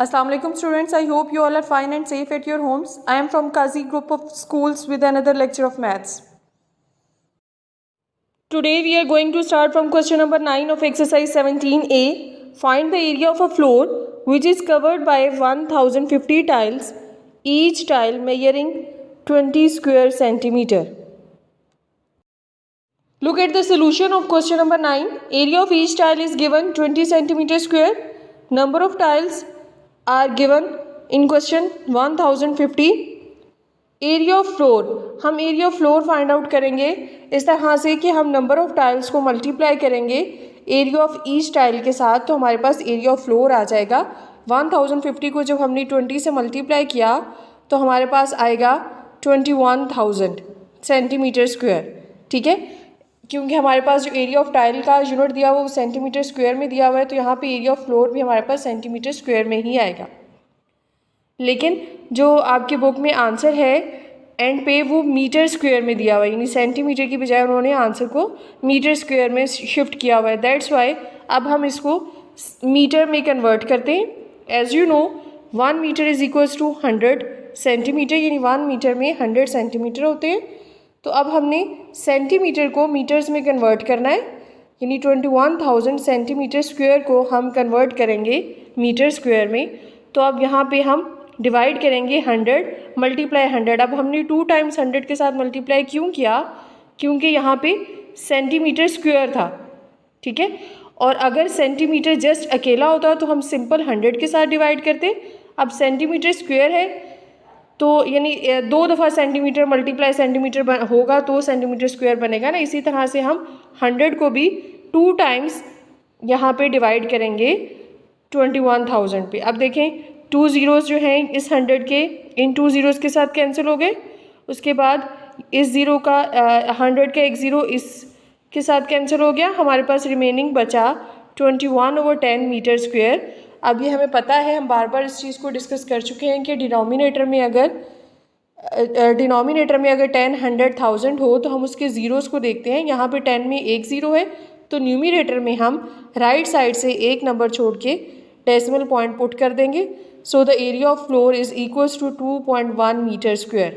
Assalamu alaikum students, I hope you all are fine and safe at your homes. I am from Qazi group of schools with another lecture of maths. Today we are going to start from question number 9 of exercise 17a. Find the area of a floor which is covered by 1050 tiles, each tile measuring 20 square centimeter. Look at the solution of question number 9. Area of each tile is given 20 centimeter square. Number of tiles are given in question 1050. Area of floor, हम area of floor find out करेंगे इस तरह से कि हम number of tiles को multiply करेंगे area of each tile के साथ, तो हमारे पास एरिया ऑफ फ्लोर आ जाएगा 1050 को जब हमने 20 से मल्टीप्लाई किया तो हमारे पास आएगा 21,000 सेंटीमीटर स्क्वायर. ठीक है, क्योंकि हमारे पास जो एरिया ऑफ टाइल का यूनिट दिया हुआ वो सेंटीमीटर स्क्वायर में दिया हुआ है, तो यहाँ पे एरिया ऑफ फ्लोर भी हमारे पास सेंटीमीटर स्क्वायर में ही आएगा. लेकिन जो आपके बुक में आंसर है एंड पे वो मीटर स्क्वायर में दिया हुआ है, यानी सेंटीमीटर की बजाय उन्होंने आंसर को मीटर स्क्वायर में शिफ्ट किया हुआ है. दैट्स वाई अब हम इसको मीटर में कन्वर्ट करते हैं. As you know 1 metre is equals to 100 centimetre, यानी 1 मीटर में 100 सेंटीमीटर होते हैं. तो अब हमने सेंटीमीटर को मीटर्स में कन्वर्ट करना है, यानी 21,000 सेंटीमीटर स्क्वायर को हम कन्वर्ट करेंगे मीटर स्क्वायर में. तो अब यहाँ पे हम डिवाइड करेंगे 100 मल्टीप्लाई 100. अब हमने 2 टाइम्स 100 के साथ मल्टीप्लाई क्यों किया, क्योंकि यहाँ पे सेंटीमीटर स्क्वायर था. ठीक है, और अगर सेंटीमीटर जस्ट अकेला होता तो हम सिंपल 100 के साथ डिवाइड करते. अब सेंटीमीटर स्क्वायर है तो यानी 2 दफ़ा सेंटीमीटर मल्टीप्लाई सेंटीमीटर होगा तो सेंटीमीटर स्क्वायर बनेगा ना. इसी तरह से हम 100 को भी 2 टाइम्स यहाँ पे डिवाइड करेंगे 21,000 पे. अब देखें 2 ज़ीरोज़ जो हैं इस 100 के इन 2 ज़ीरोज़ के साथ कैंसिल हो गए. उसके बाद इस ज़ीरो का 100 का एक ज़ीरो इसके साथ कैंसिल हो गया. हमारे पास रिमेनिंग बचा 21/10 मीटर स्क्वायर. अब ये हमें पता है, हम बार बार इस चीज़ को डिस्कस कर चुके हैं कि डिनोमिनेटर में अगर 10 100,000 हो तो हम उसके ज़ीरोज़ को देखते हैं. यहाँ पे 10 में एक ज़ीरो है तो न्यूमिनेटर में हम राइट साइड से एक नंबर छोड़ के डेसिमल पॉइंट पुट कर देंगे. So the area of floor is equals to 2.1 metre square.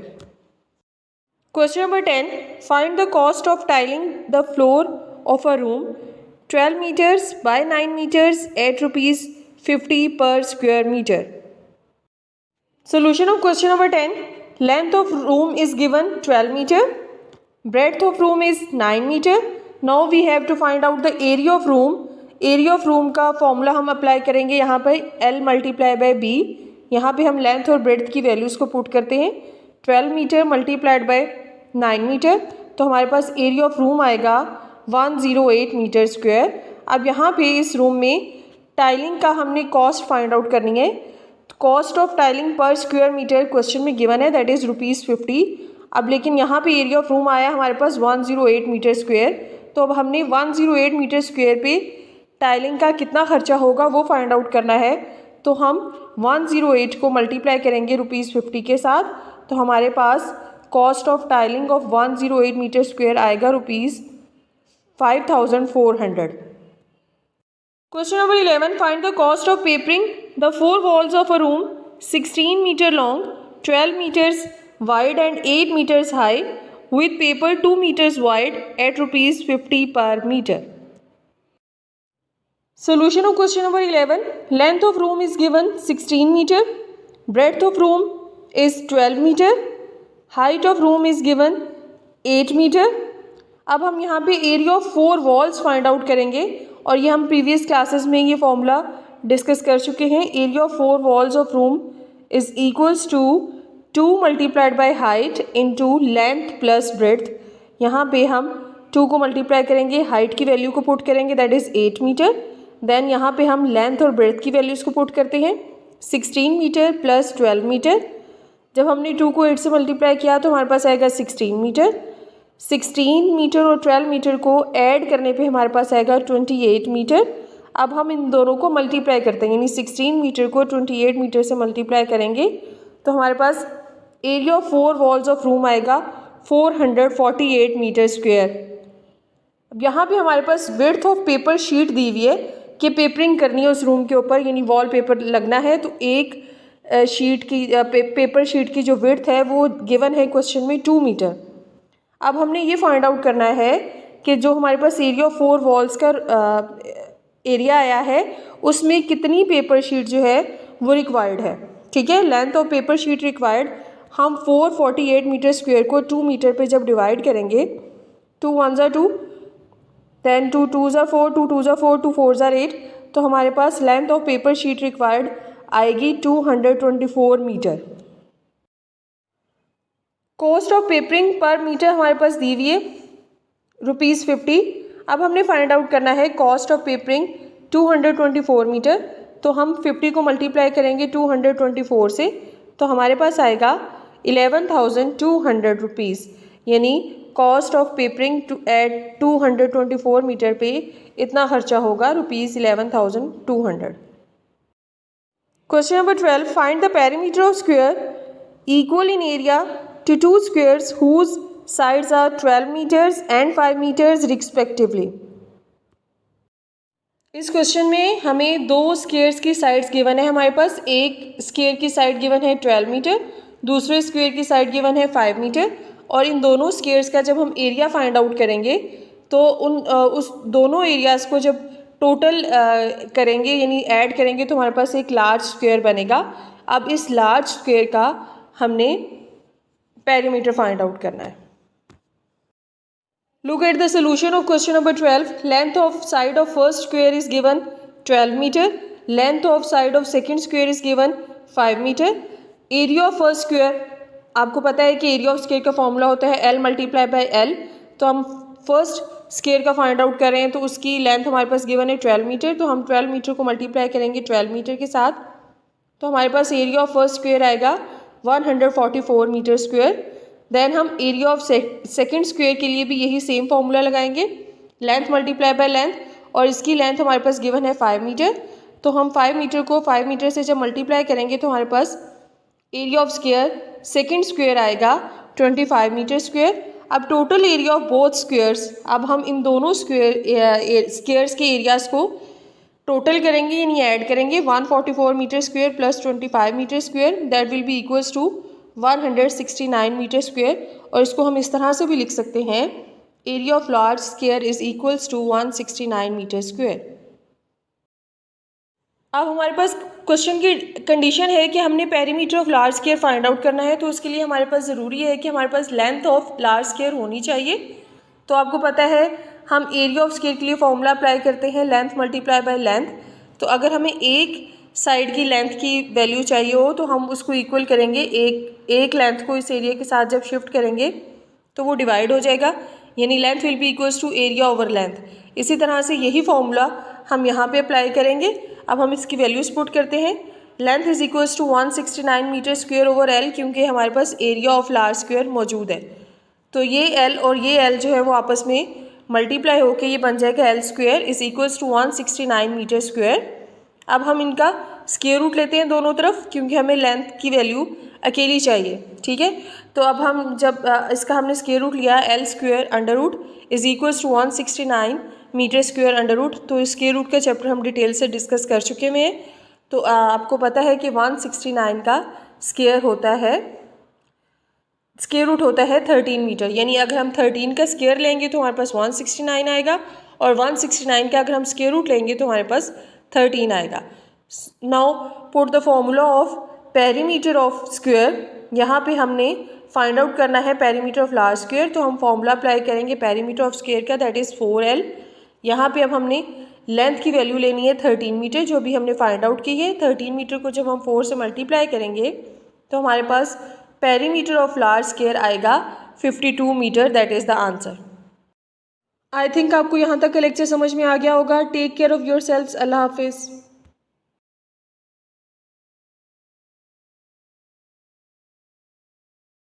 Question number 10. Find the cost of tiling the floor of a room 12 metres by 9 metres at ₹50 per square meter. Solution of question number 10. Length of room is given 12 meter. Breadth of room is 9 meter. Now we have to find out the area of room. Area of room का formula हम apply करेंगे यहाँ पर L multiply bye B. यहाँ पे हम length और breadth की वैल्यूज़ को पुट करते हैं. 12 मीटर मल्टीप्लाइड बाय 9 मीटर, तो हमारे पास एरिया ऑफ रूम आएगा 108 मीटर स्क्वायर. अब यहाँ पे इस रूम में टाइलिंग का हमने कॉस्ट फाइंड आउट करनी है. कॉस्ट ऑफ टाइलिंग पर स्क्वायर मीटर क्वेश्चन में गिवन है, दैट इज़ ₹50. अब लेकिन यहाँ पे एरिया ऑफ रूम आया हमारे पास 108 मीटर स्क्वायर. तो अब हमने 108 मीटर स्क्वायर पे टाइलिंग का कितना खर्चा होगा वो फाइंड आउट करना है. तो हम 108 को मल्टीप्लाई करेंगे ₹50 के साथ, तो हमारे पास cost of tiling of 108 metre square आएगा ₹5,400. Question number 11. Find the cost of papering the 4 walls of a room 16 meter long, 12 meters wide and 8 meters high with paper 2 meters wide at ₹50 per meter. Solution of question number 11. Length of room is given 16 meter. Breadth of room is 12 meter. Height of room is given 8 meter. अब हम यहाँ पे area of 4 walls find out करेंगे और ये हम previous classes में ये फॉर्मूला डिस्कस कर चुके हैं. Area of 4 walls of room is equals to 2 multiplied by height into length plus breadth. यहाँ पे हम 2 को मल्टीप्लाई करेंगे, हाइट की वैल्यू को पुट करेंगे दैट इज़ 8 मीटर. देन यहाँ पे हम लेंथ और ब्रेड्थ की वैल्यूज़ को पुट करते हैं 16 मीटर प्लस 12 मीटर. जब हमने 2 को 8 से मल्टीप्लाई किया तो हमारे पास आएगा 16 मीटर. 16 मीटर और 12 मीटर को ऐड करने पे हमारे पास आएगा 28 मीटर. अब हम इन दोनों को मल्टीप्लाई करते हैं, यानी 16 मीटर को 28 मीटर से मल्टीप्लाई करेंगे तो हमारे पास area of 4 walls of room आएगा 448 मीटर स्क्वायर. अब यहाँ पे हमारे पास विड्थ ऑफ पेपर शीट दी हुई है कि पेपरिंग करनी है उस रूम के ऊपर, यानी वॉल पेपर लगना है, तो एक शीट की पेपर शीट की जो विड्थ है वो गिवन है क्वेश्चन में 2 मीटर। अब हमने ये फाइंड आउट करना है कि जो हमारे पास एरिया ऑफ 4 वॉल्स का एरिया आया है उसमें कितनी पेपर शीट जो है वो रिक्वायर्ड है। ठीक है, length of paper sheet required हम 448 मीटर स्क्वायर को 2 मीटर पे जब डिवाइड करेंगे, 2 1 ज़ा 2, देन 2 2 ज़ा 4, 2 2 ज़ा 4, 2 4 ज़ा 8, तो हमारे पास length of paper sheet required आएगी 224 metre. Cost of papering per metre हमारे पास दी हुई है ₹50। अब हमने फाइंड आउट करना है कॉस्ट ऑफ पेपरिंग 224 मीटर, तो हम 50 को मल्टीप्लाई करेंगे 224 से, तो हमारे पास आएगा 11,200 रुपीज़, यानी cost of papering at 224 metre पे इतना खर्चा होगा ₹11,200। Question number 12, find the perimeter of square equal in area to two squares whose sides are 12 meters and 5 meters respectively। इस क्वेश्चन में हमें दो स्क्वेयर्स की साइड्स गिवन है। हमारे पास एक स्क्वेयर की साइड गिवन है 12 मीटर, दूसरे स्क्वेयर की साइड गिवन है 5 मीटर, और इन दोनों स्क्वेयर्स का जब हम एरिया फाइंड आउट करेंगे तो उस दोनों एरियाज़ को जब टोटल करेंगे यानी ऐड करेंगे तो हमारे पास एक लार्ज स्क्वेयर बनेगा। अब इस लार्ज स्क्वेयर का हमने पेरीमीटर फाइंड आउट करना है। Look at the solution of question number 12। Length of side of first square is given 12 metre, length of side of second square is given 5 metre. Area of first square, आपको पता है कि area of square का formula होता है L multiply by L, तो हम first square का फाइंड आउट कर रहे हैं तो उसकी लेंथ हमारे पास गिवन है 12 मीटर, तो हम 12 मीटर को मल्टीप्लाई करेंगे 12 मीटर के साथ, तो हमारे पास एरिया ऑफ फर्स्ट स्क्वेयर आएगा 144 मीटर स्क्वेयर। देन हम एरिया ऑफ सेकंड स्क्वेयर के लिए भी यही सेम फॉर्मूला लगाएंगे, लेंथ मल्टीप्लाई बाय लेंथ, और इसकी लेंथ हमारे पास गिवन है 5 मीटर, तो हम 5 मीटर को 5 मीटर से जब मल्टीप्लाई करेंगे तो हमारे पास area of square second square आएगा 25 मीटर स्क्वेयर। अब total area of both squares, अब हम इन दोनों स्क्वेयर्स के एरियाज़ को टोटल करेंगे यानी ऐड करेंगे, 144 metre square plus 25 metre square that will be equals to 169 metre square, और इसको हम इस तरह से भी लिख सकते हैं, area of large square is equals to 169 metre square. अब हमारे पास क्वेश्चन की कंडीशन है कि हमने perimeter of large square find out करना है, तो उसके लिए हमारे पास ज़रूरी है कि हमारे पास लेंथ ऑफ लार्ज स्क्वेयर होनी चाहिए। तो आपको पता है हम एरिया ऑफ स्क्वेयर के लिए फॉर्मूला अप्लाई करते हैं लेंथ मल्टीप्लाई बाय लेंथ, तो अगर हमें एक साइड की लेंथ की वैल्यू चाहिए हो तो हम उसको इक्वल करेंगे, एक लेंथ को इस एरिया के साथ जब शिफ्ट करेंगे तो वो डिवाइड हो जाएगा, यानी length will be equals to area over length. इसी तरह से यही फॉर्मूला हम यहाँ पे अप्लाई करेंगे। अब हम इसकी वैल्यूज पुट करते हैं, length is equals to 169 metre square over L, क्योंकि हमारे पास एरिया ऑफ लार्ज स्क्वेयर मौजूद है, तो ये L और ये L जो है वो आपस में मल्टीप्लाई होकर ये बन जाएगा L square is equals to 169 metre square. अब हम इनका स्क्वेयर रूट लेते हैं दोनों तरफ, क्योंकि हमें लेंथ की वैल्यू अकेली चाहिए। ठीक है, तो अब हम जब इसका हमने स्क्वेयर रूट लिया L square under root is equals to 169 metre square under root, तो इस स्क्वेयर रूट का चैप्टर हम डिटेल से डिस्कस कर चुके हैं। तो आपको पता है कि 169 का स्क्वेयर होता है, स्क्वेयर रूट होता है 13 मीटर, यानी अगर हम 13 का स्क्वेयर लेंगे तो हमारे पास 169 आएगा, और 169 का अगर हम स्क्वेयर रूट लेंगे तो हमारे पास 13 आएगा। Now put the formula of perimeter of square, यहाँ पे हमने फाइंड आउट करना है पेरीमीटर ऑफ लार्ज स्क्वेयर, तो हम फॉर्मूला अप्लाई करेंगे पेरीमीटर ऑफ स्क्वेयर का, दैट इज़ 4L। यहाँ पे अब हमने लेंथ की वैल्यू लेनी है 13 मीटर, जो भी हमने फाइंड आउट की है। 13 मीटर को जब हम 4 से मल्टीप्लाई करेंगे तो हमारे पास पेरीमीटर ऑफ लार्ज स्क्वेयर आएगा 52 metre, that is the answer. I think आपको यहाँ तक का लेक्चर समझ में आ गया होगा। Take care of your selfs. अल्लाह हाफिज़।